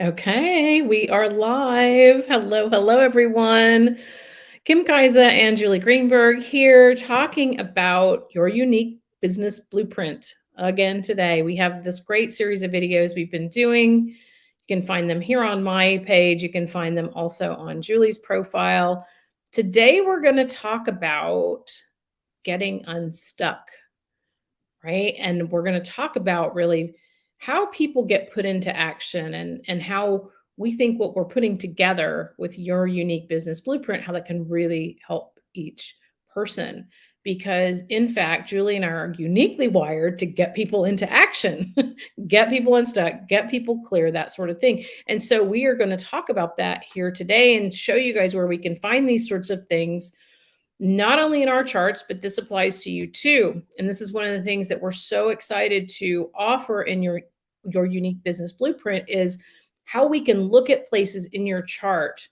Okay, we are live. Hello, hello, everyone. Kim Kaise and Julie Greenberg here talking about your unique business blueprint. Again, today we have this great series of videos we've been doing. You can find them here on my page. You can find them also on Julie's profile. Today, we're going to talk about getting unstuck, right? And we're going to talk about really how people get put into action and how we think what we're putting together with your unique business blueprint, how that can really help each person. Because in fact, Julie and I are uniquely wired to get people into action, get people unstuck, get people clear, that sort of thing. And so we are going to talk about that here today and show you guys where we can find these sorts of things not only in our charts, but this applies to you too. And this is one of the things that we're so excited to offer in your unique business blueprint is how we can look at places in your chart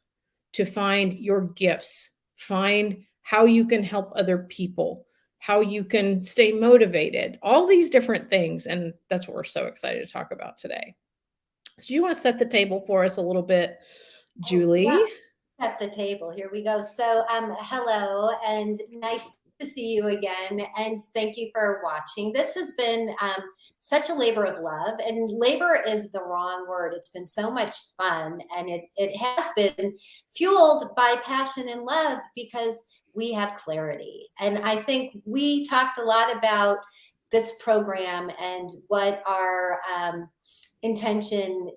to find your gifts, find how you can help other people, how you can stay motivated, all these different things. And that's what we're so excited to talk about today. So do you want to set the table for us a little bit, Julie? Yeah. At the table. Here we go. So, hello and nice to see you again. And thank you for watching. This has been such a labor of love, and labor is the wrong word. It's been so much fun, and it has been fueled by passion and love because we have clarity. And I think we talked a lot about this program and what our intention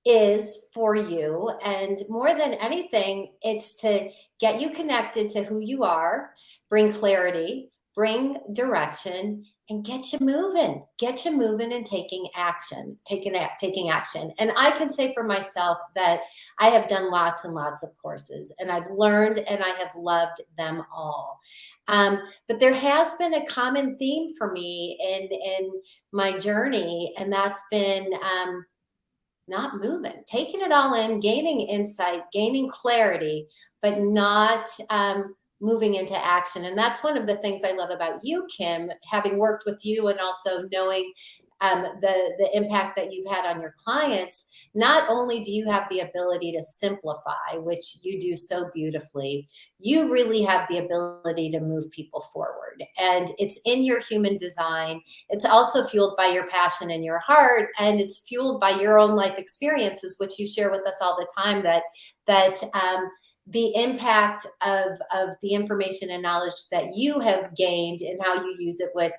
is for you. And more than anything, it's to get you connected to who you are, bring clarity, bring direction, and get you moving and taking action. And I can say for myself that I have done lots and lots of courses, and I've learned and I have loved them all. But there has been a common theme for me in my journey, and that's been not moving, taking it all in, gaining insight, gaining clarity, but not moving into action. And that's one of the things I love about you, Kim, having worked with you and also knowing the impact that you've had on your clients. Not only do you have the ability to simplify, which you do so beautifully, you really have the ability to move people forward. And it's in your human design. It's also fueled by your passion and your heart, and it's fueled by your own life experiences, which you share with us all the time, that the impact of the information and knowledge that you have gained and how you use it with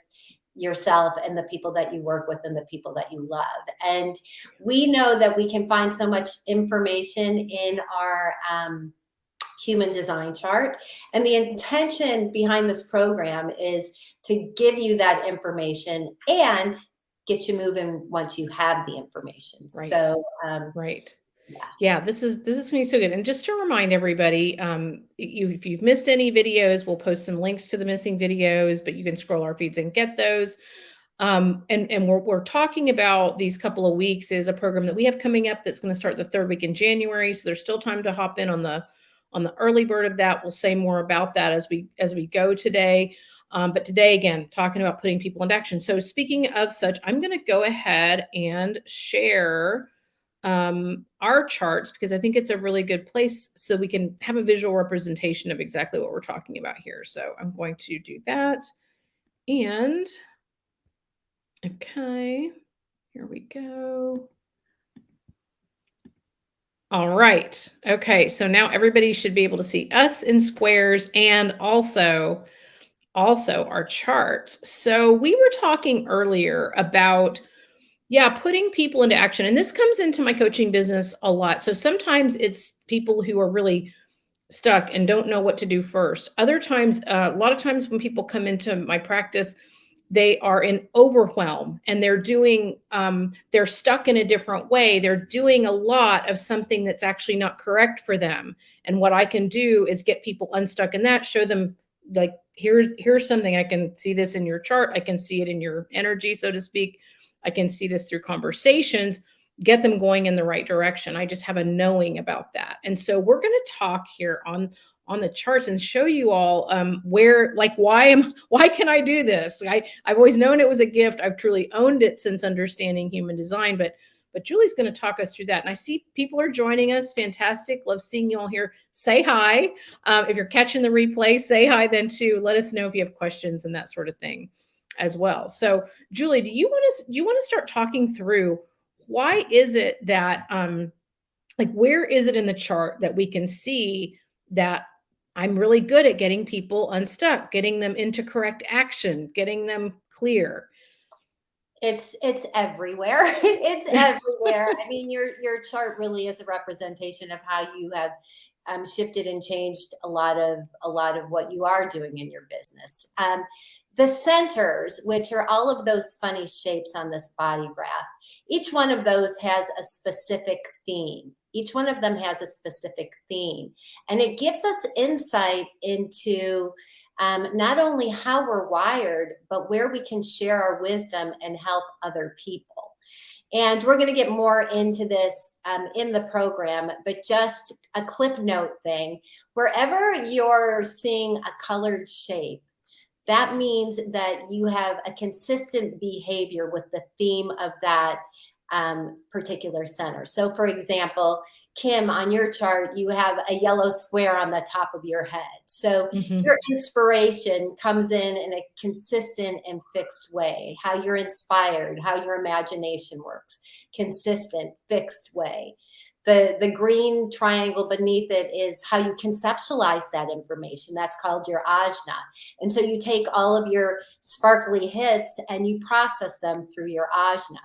yourself and the people that you work with and the people that you love. And we know that we can find so much information in our human design chart. And the intention behind this program is to give you that information and get you moving once you have the information. Right. So, right. Yeah, this is going to be so good. And just to remind everybody, if you've missed any videos, we'll post some links to the missing videos, but you can scroll our feeds and get those. And we're talking about these couple of weeks is a program that we have coming up that's going to start the third week in January. So there's still time to hop in on the early bird of that. We'll say more about that as we go today. But today, again, talking about putting people into action. So speaking of such, I'm going to go ahead and share our charts because I think it's a really good place so we can have a visual representation of exactly what we're talking about here. So I'm going to do that. And okay, here we go. All right. Okay. So now everybody should be able to see us in squares and also our charts. So we were talking earlier about putting people into action. And this comes into my coaching business a lot. So sometimes it's people who are really stuck and don't know what to do first. Other times, a lot of times when people come into my practice, they are in overwhelm and they're doing, they're stuck in a different way. They're doing a lot of something that's actually not correct for them. And what I can do is get people unstuck in that, show them like, here's something. I can see this in your chart. I can see it in your energy, so to speak. I can see this through conversations, get them going in the right direction. I just have a knowing about that. And so we're going to talk here on the charts and show you all where, like, why can I do this? I've always known it was a gift. I've truly owned it since understanding human design, but But Julie's going to talk us through that. And I see people are joining us. Fantastic. Love seeing you all here. Say hi. If you're catching the replay, say hi then too. Let us know if you have questions and that sort of thing as well. So Julie, do you want to start talking through why is it that like where is it in the chart that we can see that I'm really good at getting people unstuck, getting them into correct action, getting them clear? It's everywhere. It's everywhere. I mean, your chart really is a representation of how you have shifted and changed a lot of what you are doing in your business. The centers, which are all of those funny shapes on this body graph, each one of those has a specific theme. Each one of them has a specific theme, and it gives us insight into not only how we're wired, but where we can share our wisdom and help other people. And we're going to get more into this in the program, but just a cliff note thing, wherever you're seeing a colored shape, that means that you have a consistent behavior with the theme of that particular center. So for example, Kim, on your chart, you have a yellow square on the top of your head. So your inspiration comes in a consistent and fixed way. How you're inspired, how your imagination works, consistent, fixed way. The green triangle beneath it is how you conceptualize that information. That's called your ajna. And so you take all of your sparkly hits and you process them through your ajna,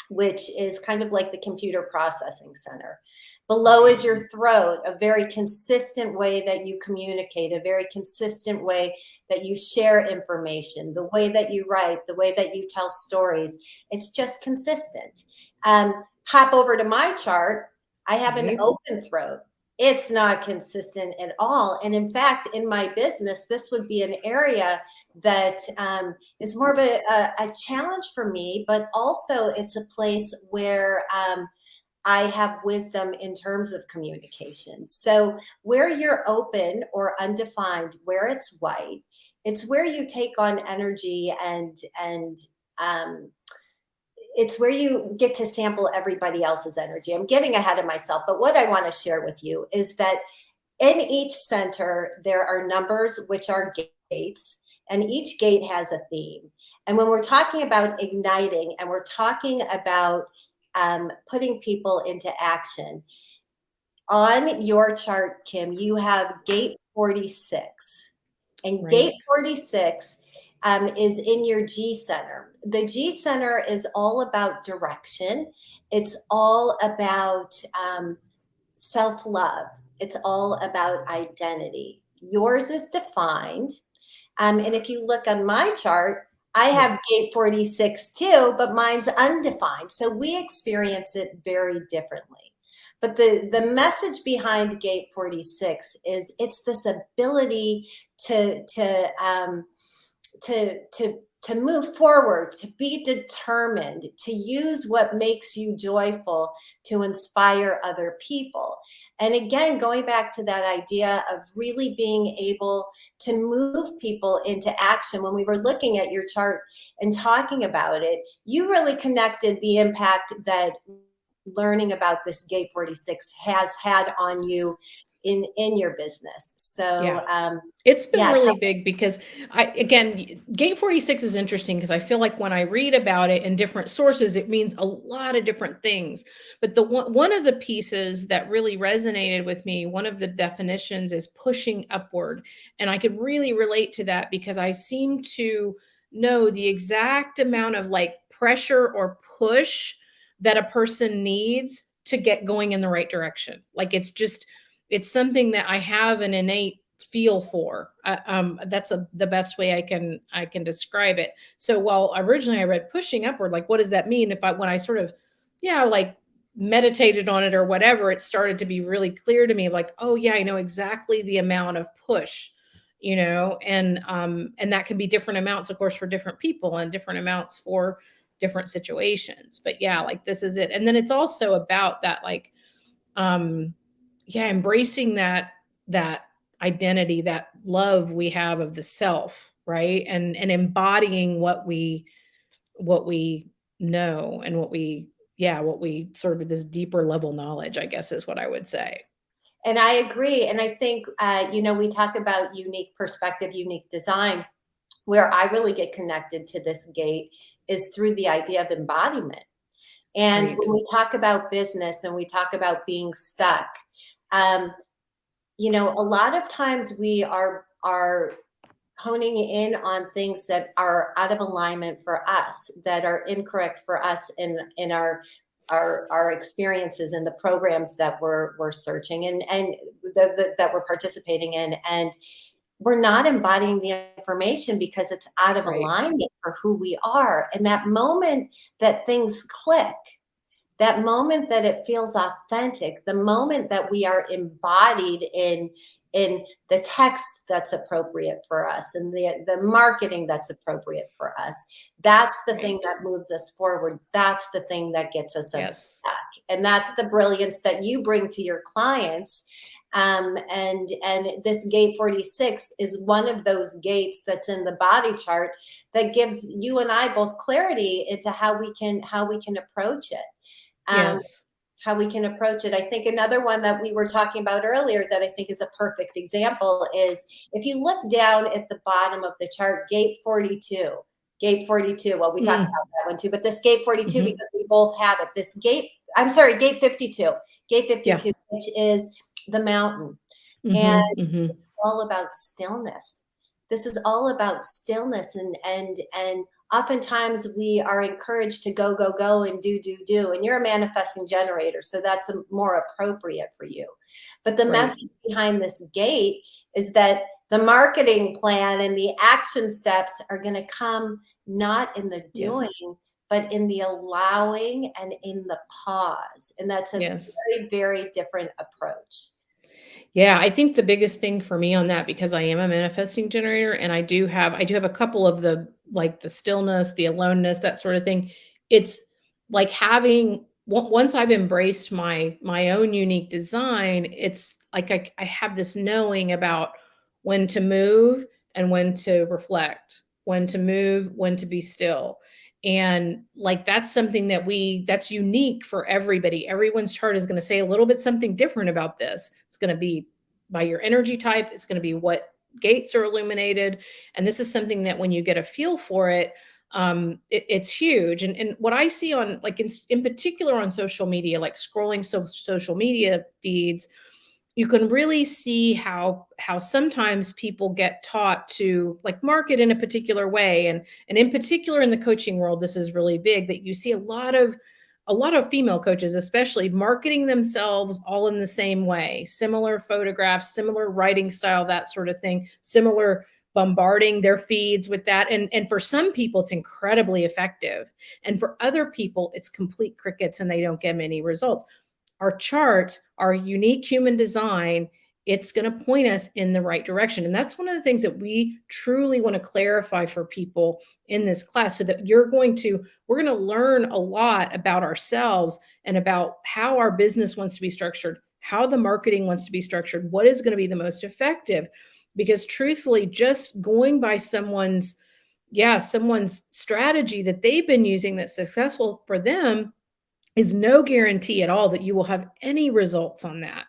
which is kind of like the computer processing center. Below is your throat, a very consistent way that you communicate, a very consistent way that you share information, the way that you write, the way that you tell stories. It's just consistent. Hop over to my chart. I have an open throat. It's not consistent at all. And in fact, in my business, this would be an area that is more of a challenge for me, but also it's a place where I have wisdom in terms of communication. So where you're open or undefined, where it's white, it's where you take on energy and it's where you get to sample everybody else's energy. I'm getting ahead of myself, but what I want to share with you is that in each center, there are numbers, which are gates, and each gate has a theme. And when we're talking about igniting and we're talking about putting people into action, on your chart, Kim, you have gate 46. And gate 46 is in your G center. The G center is all about direction. It's all about self-love. It's all about identity. Yours is defined. And if you look on my chart, I have gate 46 too, but mine's undefined. So we experience it very differently. But the message behind gate 46 is it's this ability to move forward, to be determined, to use what makes you joyful to inspire other people. And again, going back to that idea of really being able to move people into action, when we were looking at your chart and talking about it, you really connected the impact that learning about this gate 46 has had on you in your business. So it's been really big because gate 46 is interesting because I feel like when I read about it in different sources, it means a lot of different things. But one of the pieces that really resonated with me, one of the definitions is pushing upward. And I could really relate to that because I seem to know the exact amount of like pressure or push that a person needs to get going in the right direction. Like it's something that I have an innate feel for. That's the best way I can describe it. So while originally I read pushing upward, like what does that mean? When I sort of, like meditated on it or whatever, it started to be really clear to me like, oh yeah, I know exactly the amount of push, and that can be different amounts, of course, for different people and different amounts for different situations. But yeah, like this is it. And then it's also about that, like, embracing that identity, that love we have of the self, right? And embodying what we know and what we yeah, what we sort of this deeper level knowledge, I guess is what I would say. And I agree. And I think, we talk about unique perspective, unique design. Where I really get connected to this gate is through the idea of embodiment. And Right. when we talk about business and we talk about being stuck, um, a lot of times we are honing in on things that are out of alignment for us, that are incorrect for us in our experiences and the programs that we're searching and that we're participating in, and we're not embodying the information because it's out of Right. alignment for who we are. And that moment that things click, that moment that it feels authentic, the moment that we are embodied in the text that's appropriate for us and the marketing that's appropriate for us, that's the thing Right. that moves us forward. That's the thing that gets us Yes. unstuck. And that's the brilliance that you bring to your clients. And this gate 46 is one of those gates that's in the body chart that gives you and I both clarity into how we can approach it. Um, Yes. how we can approach it. I think another one that we were talking about earlier that I think is a perfect example is if you look down at the bottom of the chart, gate 42. Gate 42. Well, we talked Mm. about that one too, but this gate 42, Mhm. because we both have it. I'm sorry, gate 52. Gate Yeah. 52, which is the mountain. And Mhm. Mhm. all about stillness. This is all about stillness, and oftentimes we are encouraged to go, go, go, and do. And you're a manifesting generator, so that's more appropriate for you. But the Right. message behind this gate is that the marketing plan and the action steps are going to come not in the Yes. doing, but in the allowing and in the pause. And that's a Yes. very, very different approach. Yeah, I think the biggest thing for me on that, because I am a manifesting generator and I do have a couple of the like the stillness, the aloneness, that sort of thing. It's like having once I've embraced my own unique design, it's like I have this knowing about when to move and when to reflect, when to move, when to be still. And like that's something that's unique for everybody. Everyone's chart is going to say a little bit something different about this. It's going to be by your energy type, it's going to be what gates are illuminated. And this is something that when you get a feel for it, it's huge. And what I see on like in particular on social media, like scrolling social media feeds, you can really see how sometimes people get taught to like market in a particular way, and in particular in the coaching world this is really big, that you see a lot of female coaches especially marketing themselves all in the same way, similar photographs, similar writing style, that sort of thing, similar bombarding their feeds with that. And for some people it's incredibly effective, and for other people it's complete crickets and they don't get any results. Our charts, our unique human design, it's going to point us in the right direction. And that's one of the things that we truly want to clarify for people in this class, so that we're going to learn a lot about ourselves and about how our business wants to be structured, how the marketing wants to be structured, what is going to be the most effective. Because truthfully, just going by someone's strategy that they've been using that's successful for them is no guarantee at all that you will have any results on that.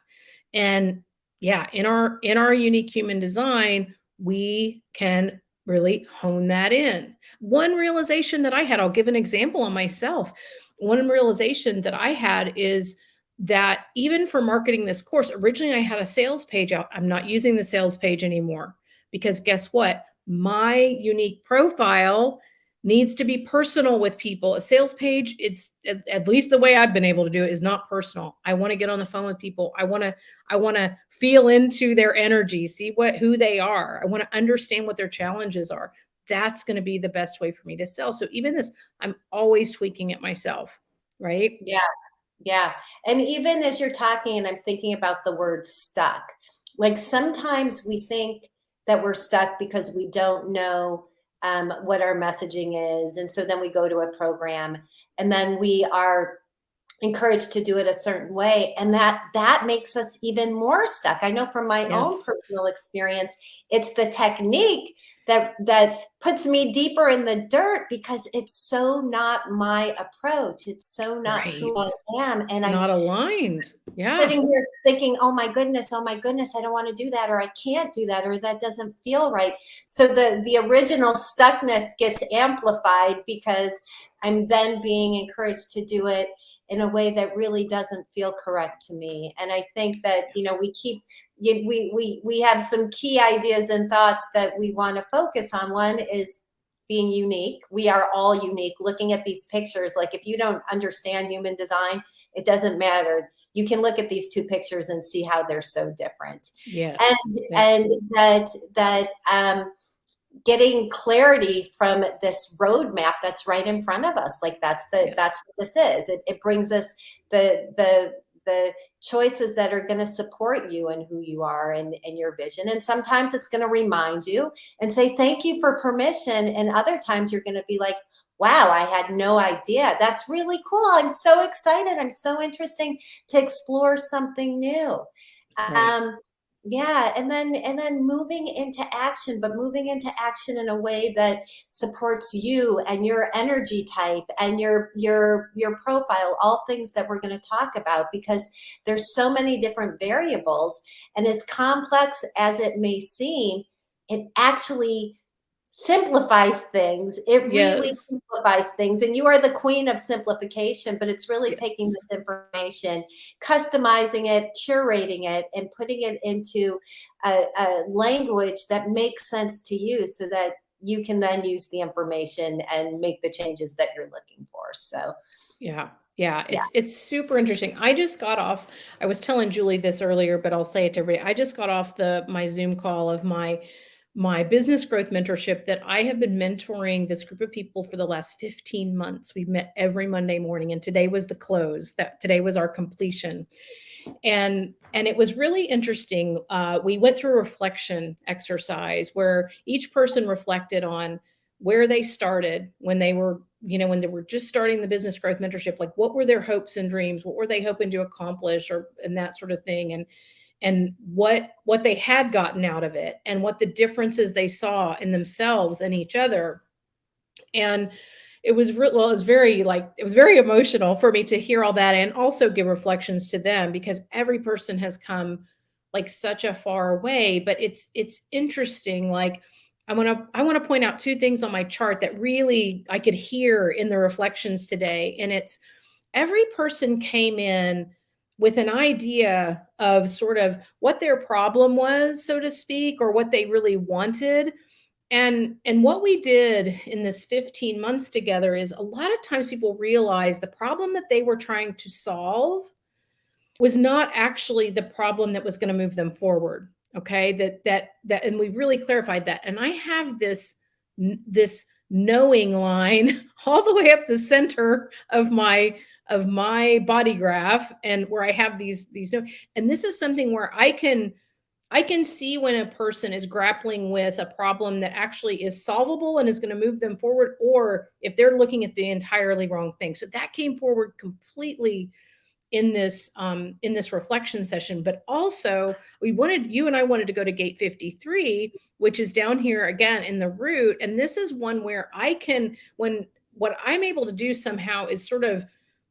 And yeah, in our unique human design, we can really hone that in. One realization that I had, I'll give an example on myself. One realization that I had is that even for marketing this course, originally I had a sales page out. I'm not using the sales page anymore because guess what? My unique profile needs to be personal with people. A sales page, it's at least the way I've been able to do it, is not personal. I want to get on the phone with people. I want to feel into their energy, see who they are. I want to understand what their challenges are. That's going to be the best way for me to sell. So even this, I'm always tweaking it myself, right? Yeah. Yeah. And even as you're talking, and I'm thinking about the word stuck, like sometimes we think that we're stuck because we don't know what our messaging is. And so then we go to a program and then we are encouraged to do it a certain way, and that makes us even more stuck. I know from my own Yes. personal experience, it's the technique that puts me deeper in the dirt because it's so not my approach. It's so not who Right. I am, and I Not aligned. Yeah. sitting here thinking, oh my goodness, I don't want to do that, or I can't do that, or that doesn't feel right. So the original stuckness gets amplified because I'm then being encouraged to do it in a way that really doesn't feel correct to me. And I think that, we have some key ideas and thoughts that we want to focus on. One is being unique. We are all unique. Looking at these pictures, like if you don't understand human design, it doesn't matter. You can look at these two pictures and see how they're so different. Yes. And Yes. that getting clarity from this roadmap that's right in front of us. Like that's Yes. what this is. It brings us the choices that are going to support you and who you are and your vision. And sometimes it's going to remind you and say, thank you for permission. And other times you're going to be like, wow, I had no idea. That's really cool. I'm so excited. I'm so interesting to explore something new. Right. Yeah, and then moving into action, but moving into action in a way that supports you and your energy type and your profile, all things that we're going to talk about, because there's so many different variables, and as complex as it may seem, it actually simplifies things. It really Yes. simplifies things. And you are the queen of simplification, but it's really taking Yes. this information, customizing it, curating it, and putting it into a language that makes sense to you so that you can then use the information and make the changes that you're looking for. So, Yeah. Yeah, yeah. it's super interesting. I was telling Julie this earlier, but I'll say it to everybody. I just got off the my Zoom call of my business growth mentorship that I have been mentoring this group of people for the last 15 months. We've met every Monday morning, and today was the close. That today was our completion. And it was really interesting. We went through a reflection exercise where each person reflected on where they started when they were, when they were just starting the business growth mentorship. Like, what were their hopes and dreams? What were they hoping to accomplish, or and that sort of thing, and what they had gotten out of it, and what the differences they saw in themselves and each other. And well, it was very emotional for me to hear all that and also give reflections to them, because every person has come like such a far way. But it's interesting. Like, I want to point out two things on my chart that really I could hear in the reflections today. And it's, every person came in with an idea of sort of what their problem was, so to speak, or what they really wanted. And what we did in this 15 months together is, a lot of times people realize the problem that they were trying to solve was not actually the problem that was going to move them forward. Okay, and we really clarified that. And I have this knowing line all the way up the center of my body graph, and where I have these no, and this is something where I can see when a person is grappling with a problem that actually is solvable and is going to move them forward, or if they're looking at the entirely wrong thing. So that came forward completely in this reflection session. But also, you and I wanted to go to gate 53, which is down here again in the root. And this is one where when what I'm able to do somehow is sort of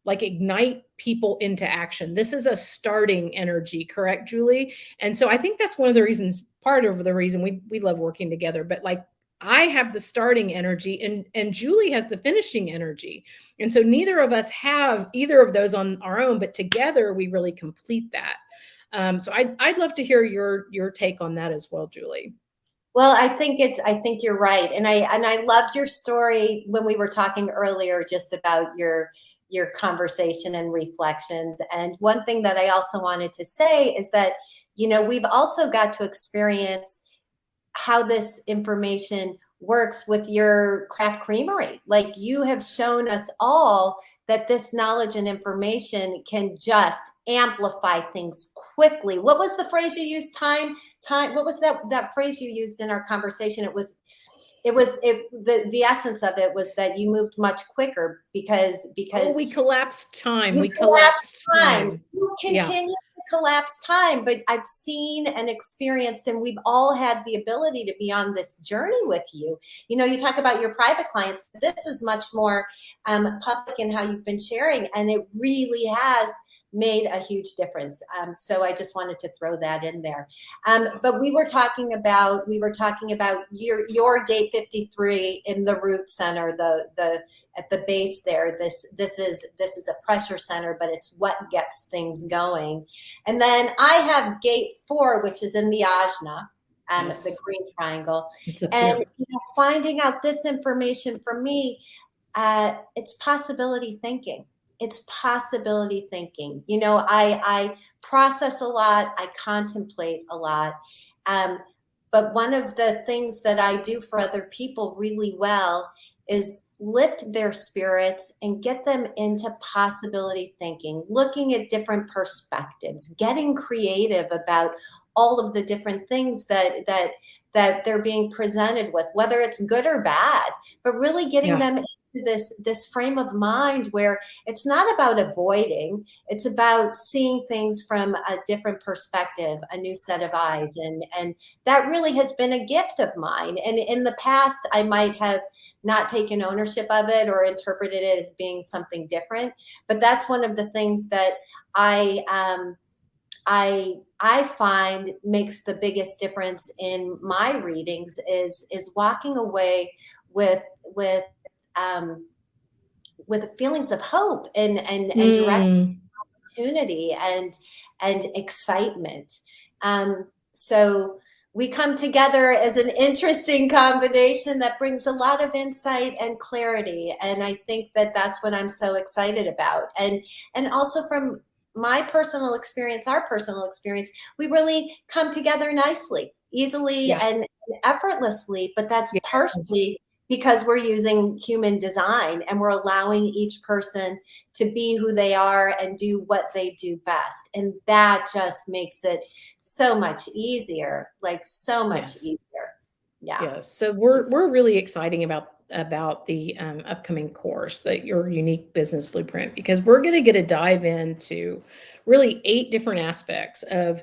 like ignite people into action. This is a starting energy, correct, Julie? And so I think that's one of the reasons, part of the reason we love working together. But like, I have the starting energy, and Julie has the finishing energy. And so neither of us have either of those on our own, but together we really complete that. So I'd love to hear your take on that as well, Julie. Well, I think you're right. And I loved your story when we were talking earlier just about your conversation and reflections. And one thing that I also wanted to say is that, we've also got to experience how this information works with your craft creamery. Like, you have shown us all that this knowledge and information can just amplify things quickly. What was the phrase you used? Time. What was that phrase you used in our conversation? It was the essence of it was that you moved much quicker because Oh, we collapsed time. you We collapse collapsed time. time. You Yeah. continue to collapse time, but I've seen and experienced, and we've all had the ability to be on this journey with you. You know, you talk about your private clients, but this is much more public in how you've been sharing, and it really has made a huge difference. So I just wanted to throw that in there. But we were talking about your gate 53 in the root center, the at the base there. This is a pressure center, but it's what gets things going. And then I have gate 4, which is in the ajna, Yes. the green triangle. It's up And here. you know, finding out this information for me, it's possibility thinking. It's possibility thinking. You know, I process a lot, I contemplate a lot. But one of the things that I do for other people really well is lift their spirits and get them into possibility thinking, looking at different perspectives, getting creative about all of the different things that they're being presented with, whether it's good or bad, but really getting them into this frame of mind where it's not about avoiding, it's about seeing things from a different perspective, a new set of eyes. And that really has been a gift of mine. And in the past, I might have not taken ownership of it or interpreted it as being something different. But that's one of the things that I find makes the biggest difference in my readings is walking away with um, feelings of hope and direct opportunity and excitement. So we come together as an interesting combination that brings a lot of insight and clarity, and I think that that's what I'm so excited about. And also from my personal experience, our personal experience, we really come together nicely, easily, and effortlessly. But that's partially because we're using human design and we're allowing each person to be who they are and do what they do best. And that just makes it so much easier, like so much easier. Yeah. Yes. So we're really exciting about the upcoming course, that your unique business blueprint, because we're going to get a dive into really 8 different aspects of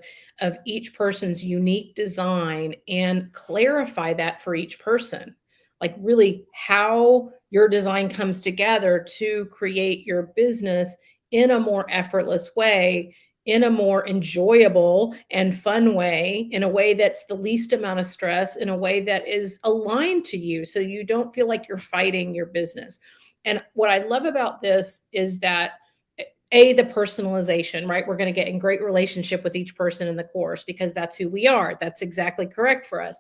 each person's unique design and clarify that for each person. Like really how your design comes together to create your business in a more effortless way, in a more enjoyable and fun way, in a way that's the least amount of stress, in a way that is aligned to you so you don't feel like you're fighting your business. And what I love about this is that the personalization, right? We're going to get in great relationship with each person in the course because that's who we are. That's exactly correct for us.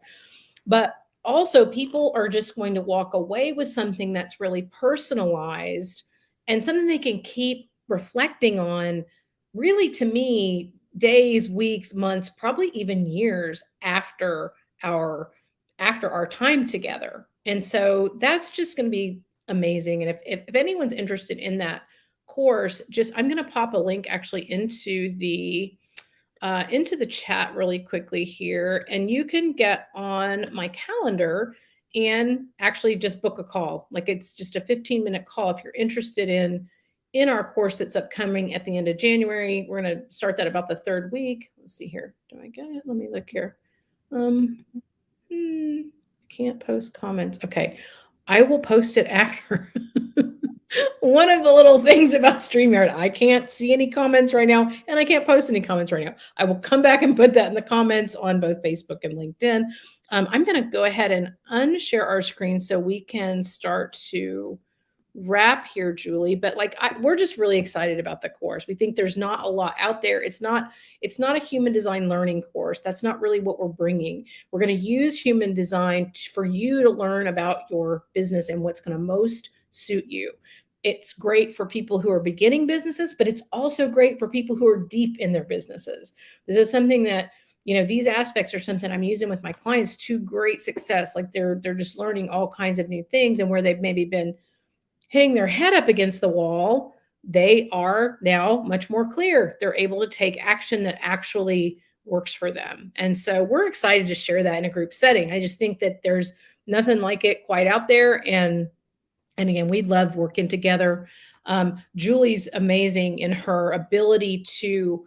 But also people are just going to walk away with something that's really personalized and something they can keep reflecting on, really, to me, days, weeks, months, probably even years our after our time together. And so that's just going to be amazing. And if anyone's interested in that course, just I'm going to pop a link actually into the chat really quickly here, and you can get on my calendar and actually just book a call. Like it's just a 15-minute call if you're interested in our course that's upcoming at the end of January. We're going to start that about the 3rd week. Let's see here. Do I get it? Let me look here. Can't post comments. Okay. I will post it after. One of the little things about StreamYard, I can't see any comments right now, and I can't post any comments right now. I will come back and put that in the comments on both Facebook and LinkedIn. I'm going to go ahead and unshare our screen so we can start to wrap here, Julie. But we're just really excited about the course. We think there's not a lot out there. It's not a human design learning course. That's not really what we're bringing. We're going to use human design for you to learn about your business and what's going to most suit you. It's great for people who are beginning businesses, but it's also great for people who are deep in their businesses. This is something that, these aspects are something I'm using with my clients to great success. Like they're just learning all kinds of new things, and where they've maybe been hitting their head up against the wall, they are now much more clear. They're able to take action that actually works for them. And so we're excited to share that in a group setting. I just think that there's nothing like it quite out there. And again, we love working together. Julie's amazing in her ability to,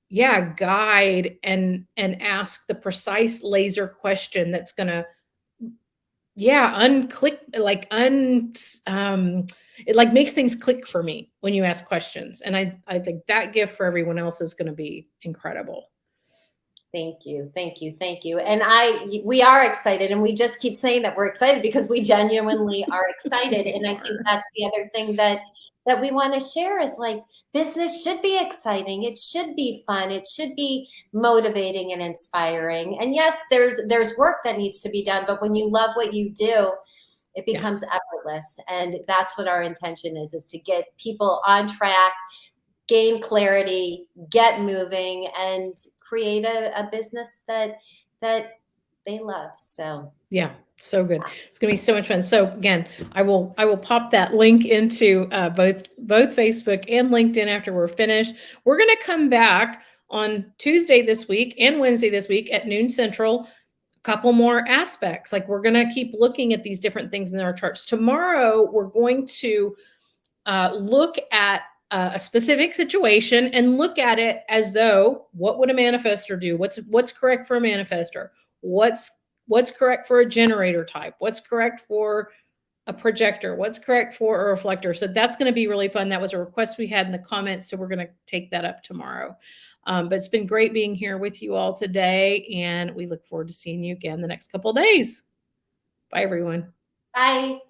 yeah, guide and ask the precise laser question that's gonna, yeah, unclick, like it like makes things click for me when you ask questions. And I think that gift for everyone else is going to be incredible. Thank you, thank you, thank you. And we are excited, and we just keep saying that we're excited because we genuinely are excited. And I think that's the other thing that we want to share is like business should be exciting. It should be fun. It should be motivating and inspiring. And yes, there's work that needs to be done, but when you love what you do, it becomes effortless. And that's what our intention is to get people on track, gain clarity, get moving, and create a business that they love. So yeah, so good. It's gonna be so much fun. So again, I will pop that link into both Facebook and LinkedIn after we're finished. We're gonna come back on Tuesday this week and Wednesday this week at noon Central. Couple more aspects, like we're going to keep looking at these different things in our charts. Tomorrow we're going to look at a specific situation and look at it as though, what would a manifestor do? What's correct for a manifestor? What's correct for a generator type? What's correct for a projector? What's correct for a reflector? So that's going to be really fun. That was a request we had in the comments, so we're going to take that up tomorrow. But it's been great being here with you all today, and we look forward to seeing you again the next couple of days. Bye, everyone. bye.